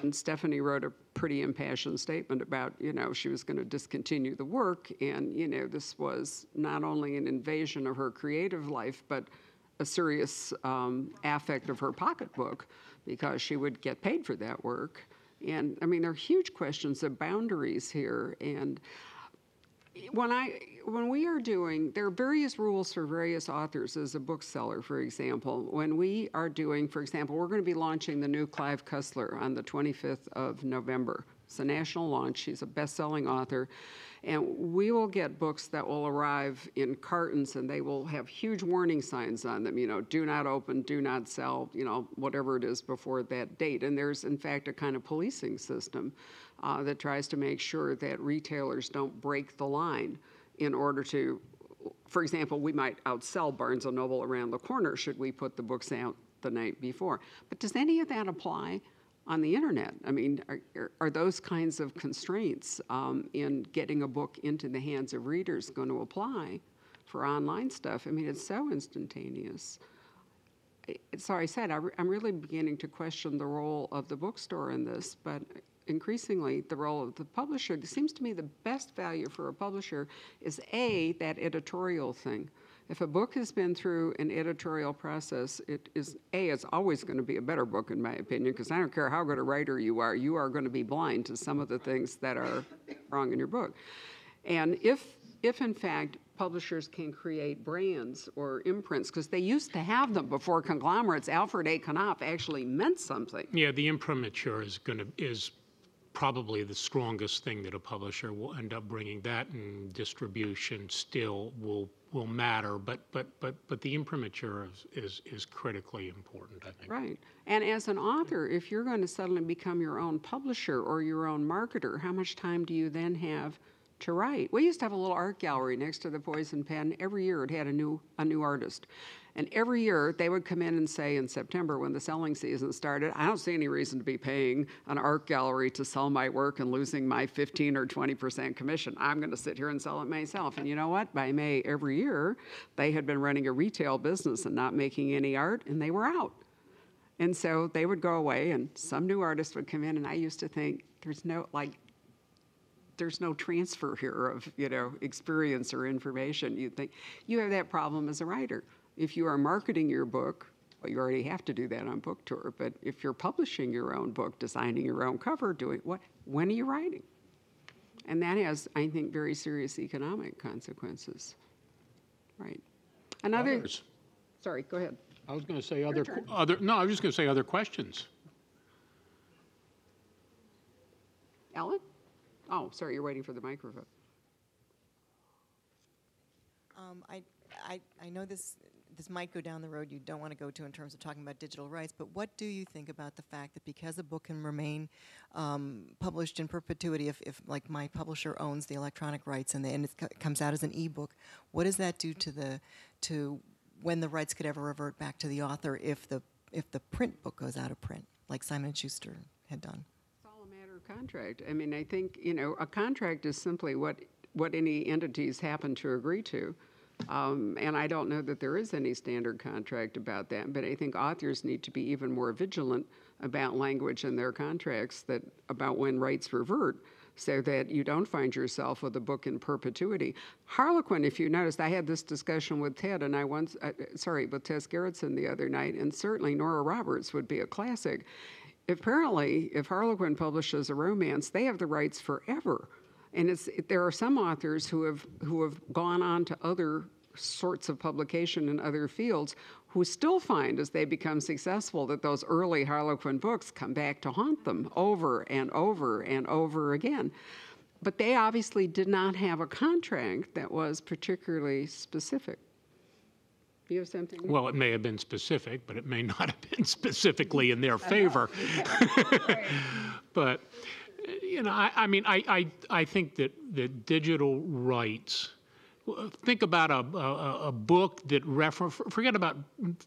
And Stephanie wrote a pretty impassioned statement about, she was going to discontinue the work. And, this was not only an invasion of her creative life, but a serious affect of her pocketbook, because she would get paid for that work. And, I mean, there are huge questions of boundaries here. And when we are there are various rules for various authors as a bookseller, for example. When we are doing, for example, we're going to be launching the new Clive Cussler on the 25th of November. It's a national launch. He's a best-selling author. And we will get books that will arrive in cartons, and they will have huge warning signs on them, do not open, do not sell, whatever it is before that date. And there's, in fact, a kind of policing system that tries to make sure that retailers don't break the line in order to, for example, we might outsell Barnes & Noble around the corner should we put the books out the night before. But does any of that apply on the internet? I mean, are those kinds of constraints in getting a book into the hands of readers going to apply for online stuff? I mean, it's so instantaneous. so I said, I'm really beginning to question the role of the bookstore in this, but increasingly the role of the publisher. It seems to me the best value for a publisher is A, that editorial thing. If a book has been through an editorial process, it's always going to be a better book, in my opinion, because I don't care how good a writer you are going to be blind to some of the things that are wrong in your book. And if in fact publishers can create brands or imprints, because they used to have them before conglomerates, Alfred A. Knopf actually meant something. Yeah, the imprimatur is probably the strongest thing that a publisher will end up bringing. That and distribution still will matter, but the imprimatur is critically important, I think. Right. And as an author, if you're going to suddenly become your own publisher or your own marketer, how much time do you then have to write? We used to have a little art gallery next to the Poisoned Pen. Every year it had a new artist. And every year they would come in and say in September when the selling season started, I don't see any reason to be paying an art gallery to sell my work and losing my 15 or 20% commission. I'm going to sit here and sell it myself. And you know what? By May every year, they had been running a retail business and not making any art, and they were out. And so they would go away and some new artist would come in, and I used to think there's no transfer here of, experience or information. You think you have that problem as a writer. If you are marketing your book, well, you already have to do that on book tour, but if you're publishing your own book, designing your own cover, when are you writing? And that has, I think, very serious economic consequences. Right. Others. Sorry, go ahead. I was going to say I was just going to say other questions. Ellen? Oh, sorry, you're waiting for the microphone. I know this might go down the road you don't want to go to in terms of talking about digital rights, but what do you think about the fact that because a book can remain published in perpetuity, if like my publisher owns the electronic rights and it comes out as an ebook, what does that do to when the rights could ever revert back to the author if the print book goes out of print, like Simon & Schuster had done? It's all a matter of contract. I mean, I think, a contract is simply what any entities happen to agree to. And I don't know that there is any standard contract about that, but I think authors need to be even more vigilant about language in their contracts about when rights revert, so that you don't find yourself with a book in perpetuity. Harlequin, if you noticed, I had this discussion with Ted, and with Tess Gerritsen the other night, and certainly Nora Roberts would be a classic. Apparently, if Harlequin publishes a romance, they have the rights forever. And there are some authors who have gone on to other sorts of publication in other fields who still find, as they become successful, that those early Harlequin books come back to haunt them over and over and over again. But they obviously did not have a contract that was particularly specific. Do you have something? Well, it may have been specific, but it may not have been specifically in their favor. But I think that the digital rights. Think about a book that forget about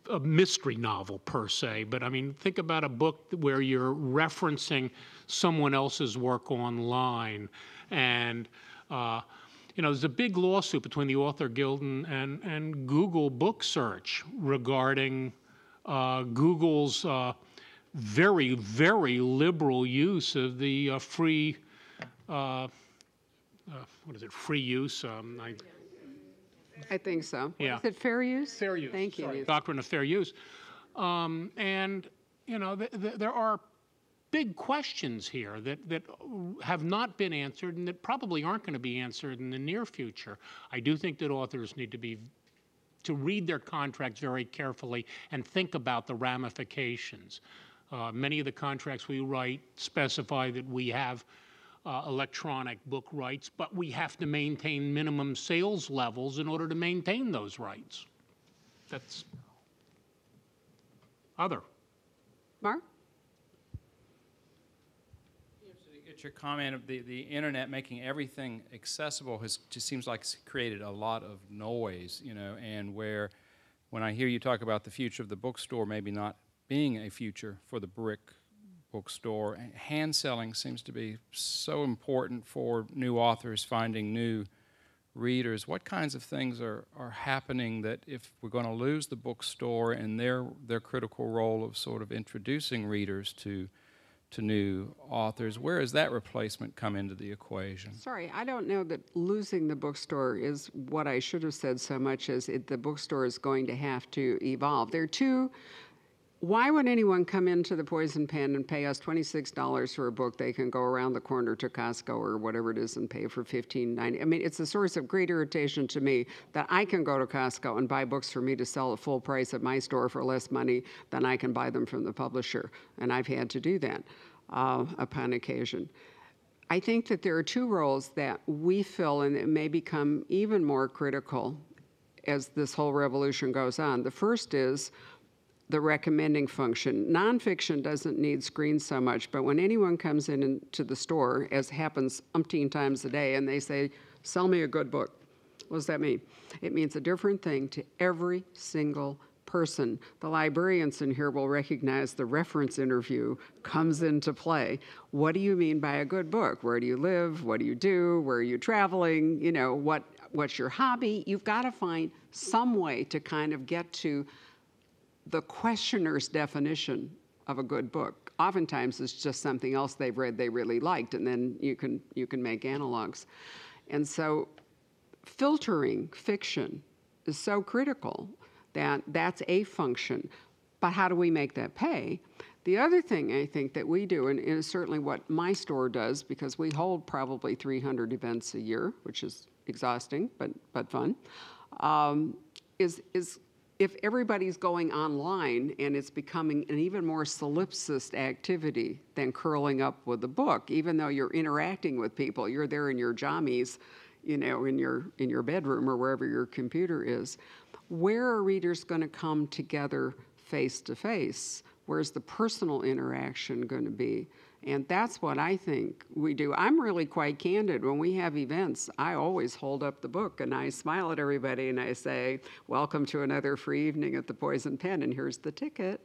a mystery novel per se, but think about a book where you're referencing someone else's work online, and there's a big lawsuit between the Author Guild and Google Book Search regarding Google's very, very liberal use of the free free use? I think so. Yeah. Is it fair use? Fair use. Thank you. Sorry. Doctrine of fair use. There are big questions here that have not been answered and that probably aren't going to be answered in the near future. I do think that authors need to read their contracts very carefully and think about the ramifications. Many of the contracts we write specify that we have electronic book rights, but we have to maintain minimum sales levels in order to maintain those rights. That's other. Mark? It's your comment of the internet making everything accessible just seems like it's created a lot of noise, and when I hear you talk about the future of the bookstore maybe not being a future for the brick bookstore, hand selling seems to be so important for new authors finding new readers, what kinds of things are happening that if we're going to lose the bookstore and their critical role of sort of introducing readers to new authors, where does that replacement come into the equation? Sorry, I don't know that losing the bookstore is what I should have said so much as the bookstore is going to have to evolve. There are two. Why would anyone come into the Poisoned Pen and pay us $26 for a book they can go around the corner to Costco or whatever it is and pay for $15.90? I mean, it's a source of great irritation to me that I can go to Costco and buy books for me to sell at full price at my store for less money than I can buy them from the publisher. And I've had to do that upon occasion. I think that there are two roles that we fill and it may become even more critical as this whole revolution goes on. The first is the recommending function. Nonfiction doesn't need screens so much, but when anyone comes into the store, as happens umpteen times a day, and they say, sell me a good book, what does that mean? It means a different thing to every single person. The librarians in here will recognize the reference interview comes into play. What do you mean by a good book? Where do you live? What do you do? Where are you traveling? You know, what's your hobby? You've got to find some way to kind of get to the questioner's definition of a good book. Oftentimes it's just something else they've read they really liked, and then you can make analogs. And so filtering fiction is so critical that that's a function. But how do we make that pay? The other thing I think that we do, and is certainly what my store does, because we hold probably 300 events a year, which is exhausting but fun, is if everybody's going online and it's becoming an even more solipsist activity than curling up with a book, even though you're interacting with people, you're there in your jammies, you know, in your bedroom or wherever your computer is. Where are readers going to come together face to face? Where's the personal interaction going to be? And that's what I think we do. I'm really quite candid. When we have events, I always hold up the book and I smile at everybody and I say, welcome to another free evening at the Poisoned Pen, and here's the ticket.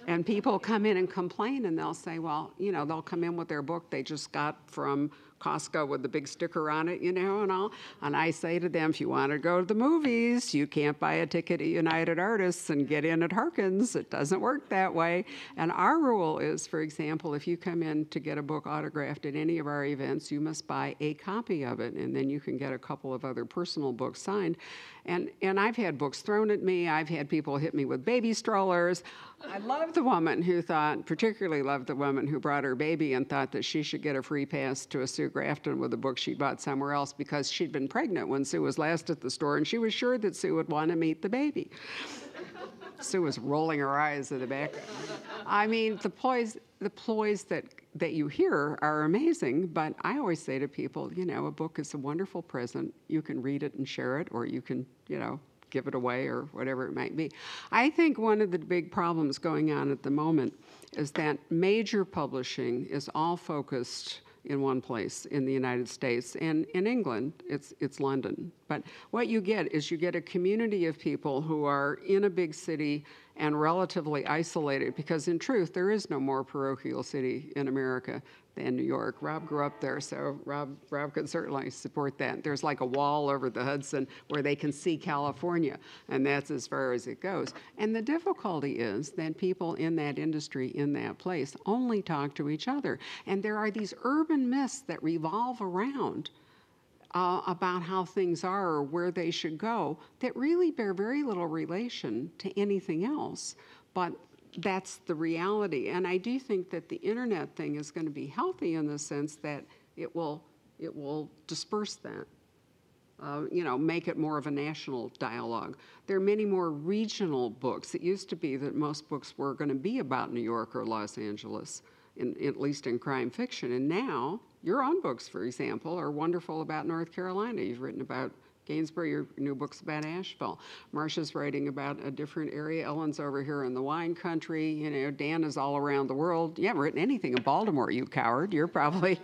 And people come in and complain and they'll say, well, you know, they'll come in with their book they just got from Costco with the big sticker on it, you know, and all. And I say to them, if you want to go to the movies, you can't buy a ticket at United Artists and get in at Harkins. It doesn't work that way. And our rule is, for example, if you come in to get a book autographed at any of our events, you must buy a copy of it, and then you can get a couple of other personal books signed. And I've had books thrown at me. I've had people hit me with baby strollers. I love the woman who particularly loved the woman who brought her baby and thought that she should get a free pass to a Sue Grafton with a book she bought somewhere else because she'd been pregnant when Sue was last at the store, and she was sure that Sue would want to meet the baby. Sue was rolling her eyes in the background. I mean, the ploys that you hear are amazing, but I always say to people, you know, a book is a wonderful present. You can read it and share it, or you can, you know, give it away or whatever it might be. I think one of the big problems going on at the moment is that major publishing is all focused in one place in the United States, and in England, it's London. But what you get is you get a community of people who are in a big city and relatively isolated, because in truth, there is no more parochial city in America than New York. Rob grew up there, so Rob could certainly support that. There's like a wall over the Hudson where they can see California, and that's as far as it goes. And the difficulty is that people in that industry, in that place, only talk to each other. And there are these urban myths that revolve around about how things are or where they should go that really bear very little relation to anything else. But that's the reality. And I do think that the internet thing is going to be healthy in the sense that it will disperse that, you know, make it more of a national dialogue. There are many more regional books. It used to be that most books were going to be about New York or Los Angeles, at least in crime fiction. And now, your own books, for example, are wonderful about North Carolina. You've written about Gainsborough, your new book's about Asheville. Marcia's writing about a different area. Ellen's over here in the wine country. You know, Dan is all around the world. You haven't written anything in Baltimore, you coward. You're probably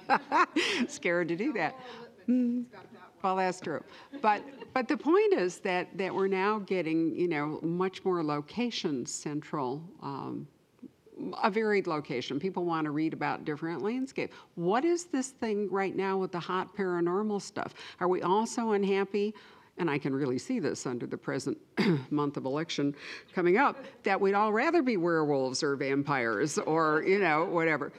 scared to do that. Well, that's true. But the point is that we're now getting, you know, much more location central a varied location. People want to read about different landscape. What is this thing right now with the hot paranormal stuff? Are we all so unhappy? And I can really see this under the present month of election coming up, that we'd all rather be werewolves or vampires or, you know, whatever.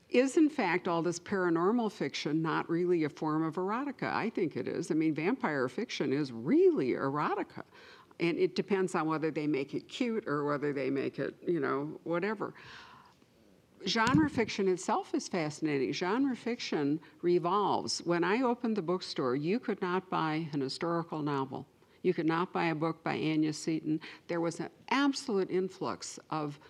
Is, in fact, all this paranormal fiction not really a form of erotica? I think it is. I mean, vampire fiction is really erotica. And it depends on whether they make it cute or whether they make it, you know, whatever. Genre fiction itself is fascinating. Genre fiction revolves. When I opened the bookstore, you could not buy an historical novel. You could not buy a book by Anya Seton. There was an absolute influx of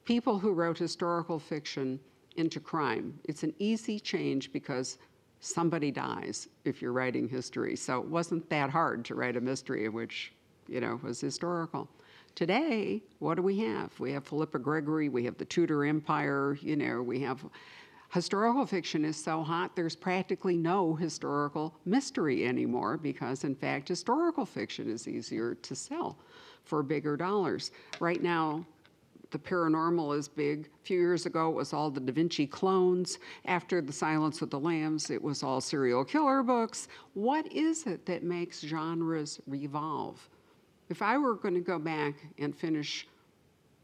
people who wrote historical fiction into crime. It's an easy change because somebody dies if you're writing history. So it wasn't that hard to write a mystery which, you know, was historical. Today, what do we have? We have Philippa Gregory, we have the Tudor Empire, you know, we have historical fiction is so hot, there's practically no historical mystery anymore because, in fact, historical fiction is easier to sell for bigger dollars. Right now, the paranormal is big. A few years ago, it was all the Da Vinci clones. After The Silence of the Lambs, it was all serial killer books. What is it that makes genres revolve? If I were going to go back and finish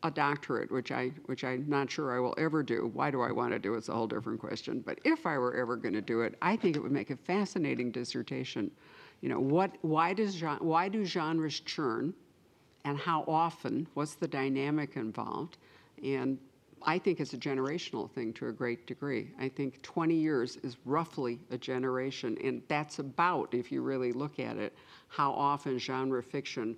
a doctorate, which I'm not sure I will ever do, why do I want to do it? It's a whole different question. But if I were ever going to do it, I think it would make a fascinating dissertation. You know, why do genres churn? And how often, what's the dynamic involved? And I think it's a generational thing to a great degree. I think 20 years is roughly a generation, and that's about, if you really look at it, how often genre fiction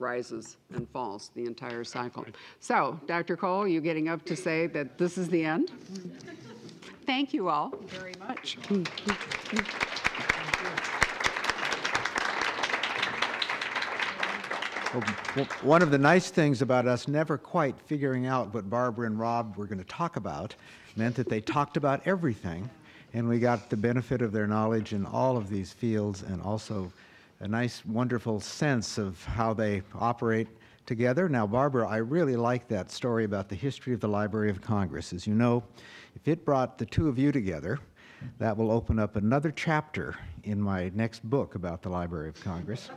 rises and falls the entire cycle. So, Dr. Cole, you getting up to say that this is the end? Thank you all very much. Well, one of the nice things about us never quite figuring out what Barbara and Rob were going to talk about meant that they talked about everything, and we got the benefit of their knowledge in all of these fields and also a nice, wonderful sense of how they operate together. Now, Barbara, I really like that story about the history of the Library of Congress. As you know, if it brought the two of you together, that will open up another chapter in my next book about the Library of Congress.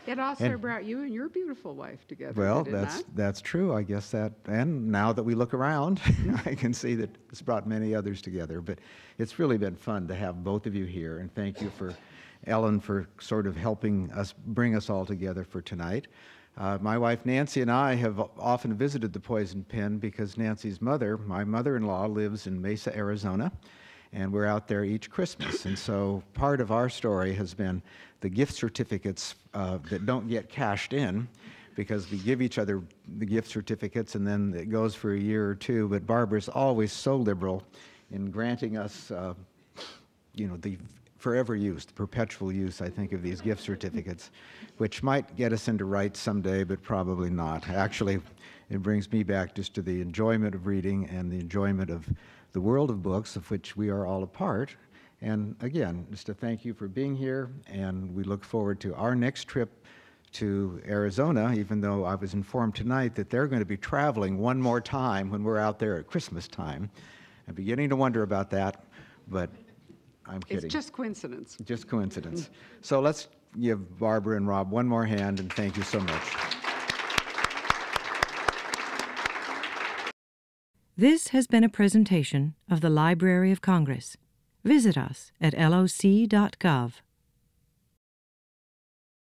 It also brought you and your beautiful wife together. Well, did it not? that's true. I guess that, and now that we look around, I can see that it's brought many others together. But it's really been fun to have both of you here, and thank you for Ellen for sort of helping us bring us all together for tonight. My wife Nancy and I have often visited the Poisoned Pen because Nancy's mother, my mother-in-law, lives in Mesa, Arizona, and we're out there each Christmas. And so part of our story has been the gift certificates that don't get cashed in, because we give each other the gift certificates and then it goes for a year or two. But Barbara's always so liberal in granting us, you know, the forever use, the perpetual use, I think, of these gift certificates, which might get us into rights someday, but probably not. Actually, it brings me back just to the enjoyment of reading and the enjoyment of the world of books, of which we are all a part. And again, just to thank you for being here, and we look forward to our next trip to Arizona, even though I was informed tonight that they're going to be traveling one more time when we're out there at Christmas time. I'm beginning to wonder about that, but I'm kidding. It's just coincidence. Just coincidence. So let's give Barbara and Rob one more hand, and thank you so much. This has been a presentation of the Library of Congress. Visit us at loc.gov.